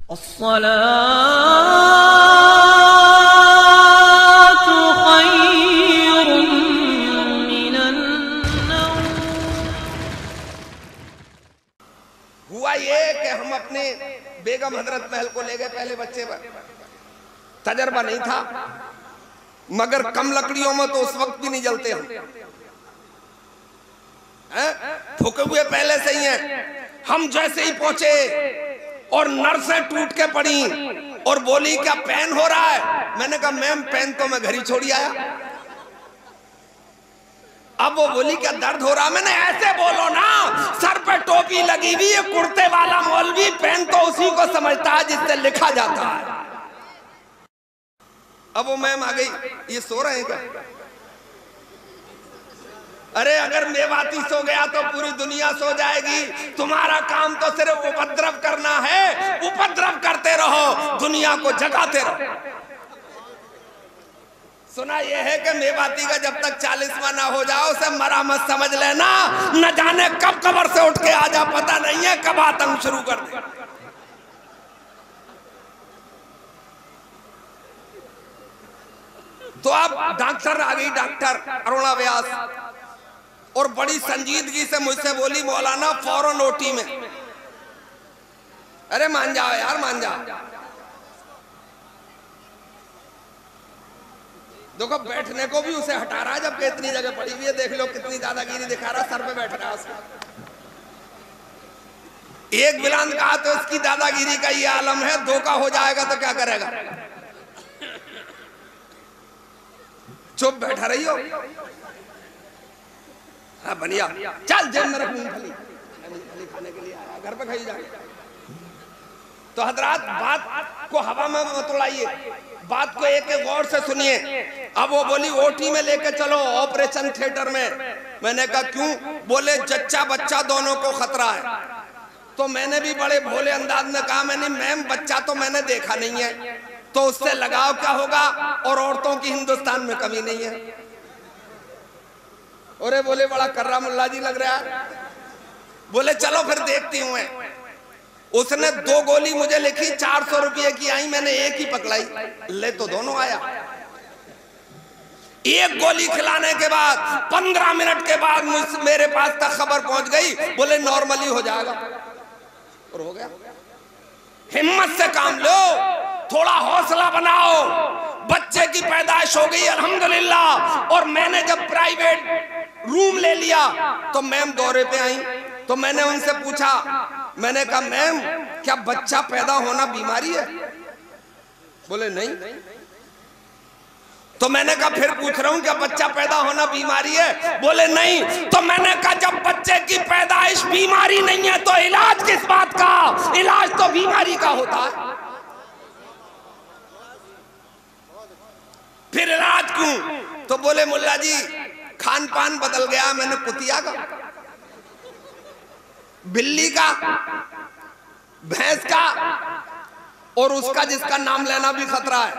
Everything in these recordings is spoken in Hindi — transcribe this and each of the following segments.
हुआ ये कि हम अपने बेगम हजरत महल को ले गए पहले बच्चे पर, तजर्बा नहीं था, मगर कम लकड़ियों में तो उस वक्त भी नहीं जलते हम, फूके हुए पहले से ही हैं। हम जैसे ही पहुंचे और नर्सें टूट के पड़ी और बोली क्या पेन हो रहा है? मैंने कहा मैम पेन तो मैं घर ही छोड़ी आया। अब वो बोली क्या दर्द हो रहा? मैंने ऐसे बोलो ना, सर पे टोपी लगी हुई है, कुर्ते वाला मौलवी, पेन तो उसी को समझता है जिससे लिखा जाता है। अब वो मैम आ गई, ये सो रहे हैं क्या? अरे अगर मेवाती सो गया तो पूरी दुनिया सो जाएगी। तुम्हारा काम तो सिर्फ उपद्रव करना है, उपद्रव करते रहो, दुनिया को जगाते रहो। सुना यह है कि मेवाती का जब तक 40वां ना हो जाओ उसे मरा मत समझ लेना, न जाने कब कब्र से उठ के आ जा, पता नहीं है कब आतंक शुरू कर दे। तो अब डॉक्टर आ गई, डॉक्टर अरुणा व्यास, और बड़ी संजीदगी से मुझसे बोली मौलाना फौरन ओटी में। अरे मान जाओ यार, मान जाओ। देखो बैठने को भी उसे हटा रहा है, जबकि इतनी जगह पड़ी हुई है। देख लो कितनी दादागिरी दिखा रहा, सर पे बैठ रहा है उसका। एक बिलान कहा तो इसकी दादागिरी का ये आलम है, धोखा हो जाएगा तो क्या करेगा? चुप बैठा रही हो। हाँ बढ़िया, चल जेब में रख मूंगफली, मूंगफली खाने के लिए आया, घर पे खाई जाए। तो हजरात बात को हवा में मत उड़ाइए, बात को एक एक गौर से सुनिए। अब वो बोली ओटी में लेके चलो, ऑपरेशन थिएटर में। मैंने कहा क्यों? बोले जच्चा बच्चा दोनों को खतरा है। तो मैंने भी बड़े भोले अंदाज में कहा, मैंने मैम बच्चा तो मैंने देखा नहीं है, तो उससे लगाव क्या होगा? और औरतों की हिंदुस्तान में कमी नहीं है। अरे बोले बड़ा कर्रा मुल्ला जी लग रहा है। बोले चलो फिर देखती हूँ मैं। उसने 2 गोली मुझे लिखी, 400 रुपये की आई, मैंने एक ही पकड़ाई, ले तो दोनों आया। एक गोली खिलाने के बाद 15 मिनट के बाद मेरे पास तक खबर पहुंच गई, बोले नॉर्मली हो जाएगा। और हो गया। हिम्मत से काम लो, थोड़ा हौसला बनाओ। बच्चे की पैदाइश हो गई अल्हम्दुलिल्लाह। और मैंने जब प्राइवेट रूम ले लिया तो मैम दौरे पे आई, तो मैंने उनसे पूछा, मैंने कहा मैम क्या बच्चा पैदा होना बीमारी है? बोले नहीं। तो मैंने कहा फिर पूछ रहा हूं क्या बच्चा पैदा होना बीमारी है? बोले नहीं। तो मैंने कहा जब बच्चे की पैदाइश बीमारी नहीं है तो इलाज किस बात का? इलाज तो बीमारी का होता है, फिर इलाज क्यों? तो बोले मुल्ला जी खान पान बदल गया। मैंने कुतिया का, बिल्ली का, भैंस का, और उसका जिसका नाम लेना भी खतरा है।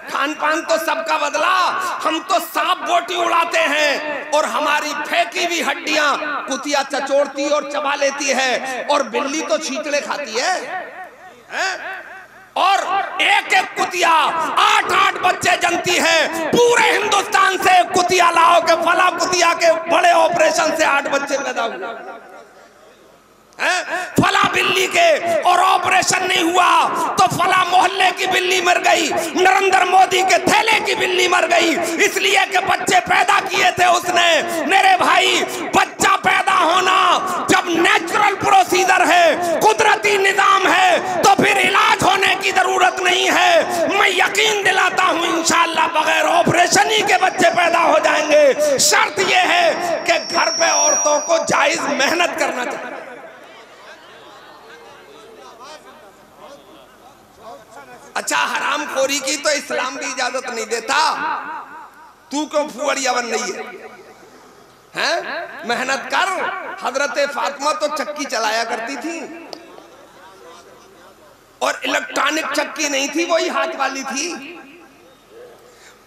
खान पान तो सबका बदला। हम तो सांप बोटी उड़ाते हैं और हमारी फेंकी हुई हड्डियां कुतिया चचोड़ती और चबा लेती है, और बिल्ली तो छींचड़े खाती है। और एक एक कुतिया 8-8 बच्चे जनती है। पूरे हिंदुस्तान से कुतिया लाओ के फला कुतिया के बड़े ऑपरेशन से 8 बच्चे पैदा हुए, फला बिल्ली के, और ऑपरेशन नहीं हुआ तो फला मोहल्ले की बिल्ली मर गई, नरेंद्र मोदी के थैले की बिल्ली मर गई, इसलिए कि बच्चे पैदा किए थे उसने। मेरे भाई बच्चा पैदा होना जब नेचुरल प्रोसीजर है, कुदरती निजाम है, तो फिर इलाज होने की जरूरत नहीं है। मैं यकीन दिलाता हूं इंशाअल्लाह बगैर ऑपरेशन ही के बच्चे पैदा हो जाएंगे। शर्त यह है कि घर पे औरतों को जायज मेहनत करना चाहिए। अच्छा हरामखोरी की तो इस्लाम भी इजाजत नहीं देता। तू क्यों फुहड़िया बन रही है? मेहनत कर। हजरत फातिमा तो चक्की चलाया करती थी, और इलेक्ट्रॉनिक चक्की नहीं थी, वही हाथ वाली थी।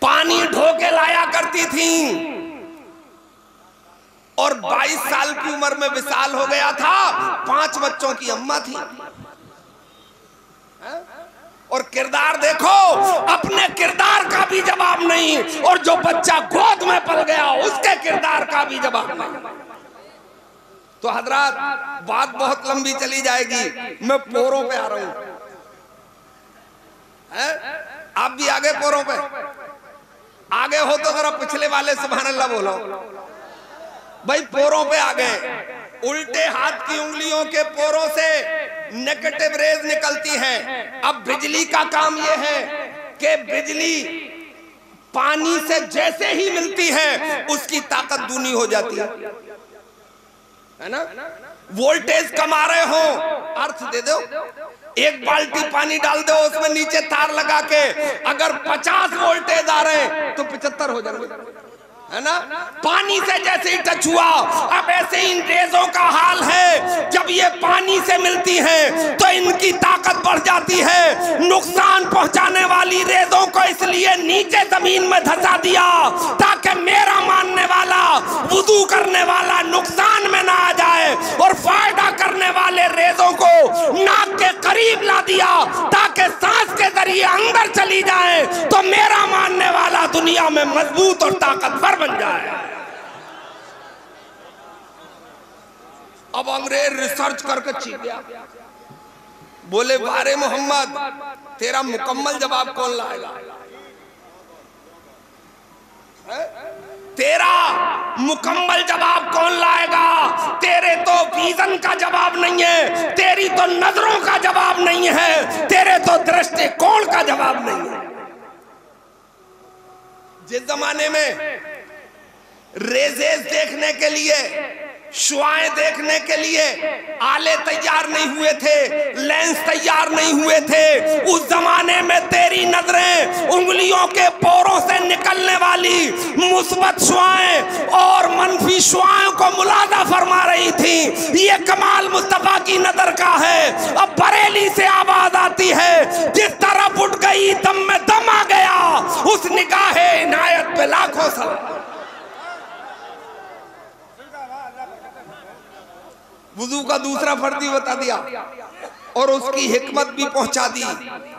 पानी ढो के लाया करती थी, और 22 साल की उम्र में विशाल हो गया था। 5 बच्चों की अम्मा थी। और किरदार देखो, अपने किरदार का भी जवाब नहीं, और जो बच्चा गोद में पल गया उसके किरदार का भी जवाब नहीं। तो हजरात, बात बहुत लंबी चली जाएगी, मैं पोरों पे आ रहा हूं। आप भी आगे पोरों पे आगे हो तो जरा पिछले वाले सुभान अल्लाह बोलो भाई। पोरों पे आ गए। उल्टे हाथ की उंगलियों के पोरों से नेगेटिव रेज निकलती है। अब बिजली का काम यह है कि बिजली पानी से जैसे ही मिलती है उसकी ताकत दूनी हो जाती है ना। वोल्टेज कमा रहे हो, अर्थ दे दो, एक बाल्टी पानी डाल दो उसमें नीचे तार लगा के, अगर 50 वोल्टेज आ रहे हैं तो 75 हो जाएंगे, है ना। पानी से जैसे ही टच हुआ, अब ऐसे इन रेजों का हाल है, जब ये पानी से मिलती हैं तो इनकी ताकत बढ़ जाती है। नुकसान पहुंचाने वाली रेजों को इसलिए नीचे जमीन में धंसा दिया ताकि मेरा मानने वाला, वुजू करने वाला नुकसान में ना आ जाए, और फायदा करने वाले रेजों को नाक के करीब ला दिया ताकि सांस के जरिए अंदर चली जाए, तो मेरा मानने वाला दुनिया में मजबूत और ताकतवर बन जाए। अब अंग्रेज रिसर्च करके चीख गया, बोले बारे मोहम्मद, तेरा मुकम्मल जवाब कौन लाएगा? तेरा मुकम्मल जवाब कौन लाएगा? तेरे तो विजन का जवाब नहीं है, तेरी तो नजरों का जवाब नहीं है, तेरे तो दृष्टिकोण का जवाब नहीं है। जिस जमाने में रेजेस देखने के लिए, शुआएं देखने के लिए आले तैयार नहीं हुए थे, लेंस तैयार नहीं हुए थे, उस जमाने में तेरी नजरें उंगलियों के पोरों से निकलने वाली मुस्बत शुआएं और मनफी शुआओं को मुलादा फरमा रही थी। ये कमाल मुस्तफा की नजर का है। अब बरेली से आवाज आती है, जिस तरफ उठ गई दम में दम आ गया, उस निगाहे इनायत पे लाखों सलाम। वुजू का दूसरा फर्ज भी बता दिया और उसकी हिकमत भी पहुंचा दी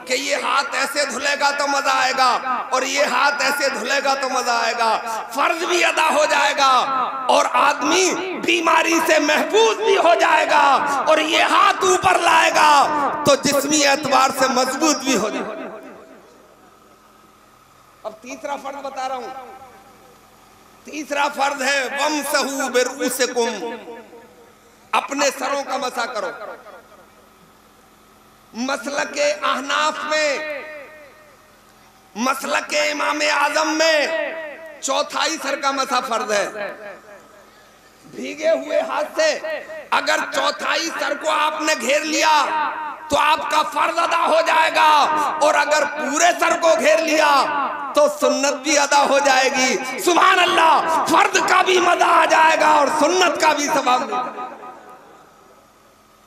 कि ये हाथ ऐसे धुलेगा तो मजा आएगा, और ये हाथ ऐसे धुलेगा तो मजा आएगा। फर्ज भी अदा हो जाएगा और आदमी बीमारी से महफूज भी हो जाएगा, और ये हाथ ऊपर लाएगा तो जिस्मी एतबार से मजबूत भी हो जाएगा। अब तीसरा फर्ज बता रहा हूं। तीसरा फर्ज है वमसहू बिरुसिकुम, अपने सरों का मसा करो। मसलके अहनाफ में, मसलके इमाम आजम में चौथाई सर का मसा फर्ज है। भीगे हुए हाथ से अगर चौथाई सर को आपने घेर लिया तो आपका फर्ज अदा हो जाएगा, और अगर पूरे सर को घेर लिया तो सुन्नत भी अदा हो जाएगी। सुभान अल्लाह, फर्ज का भी मजा आ जाएगा और सुन्नत का भी सवाब मिलेगा।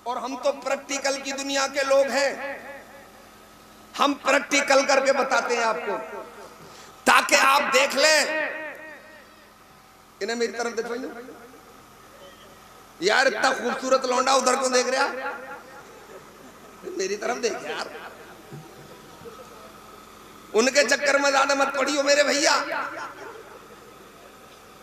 और हम तो प्रैक्टिकल की दुनिया के लोग हैं, हम प्रैक्टिकल करके बताते हैं आपको, ताकि आप देख लें। इन्हें मेरी तरफ देखो यार, इतना खूबसूरत लौंडा उधर को देख रहा, मेरी तरफ देख यार। उनके चक्कर में ज्यादा मत पड़ियो मेरे भैया।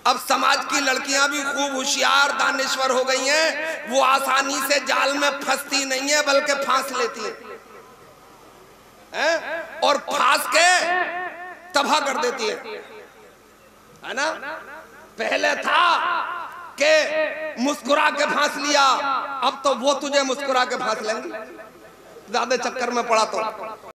अब समाज की लड़कियां भी खूब होशियार दानिश्वर हो गई हैं, वो आसानी से जाल में फंसती नहीं है बल्कि फांस लेती हैं, और फांस के तबाह कर देती है ना। पहले था कि मुस्कुरा के फांस लिया, अब तो वो तुझे मुस्कुरा के फांस लेंगे, ज्यादा चक्कर में पड़ा तो।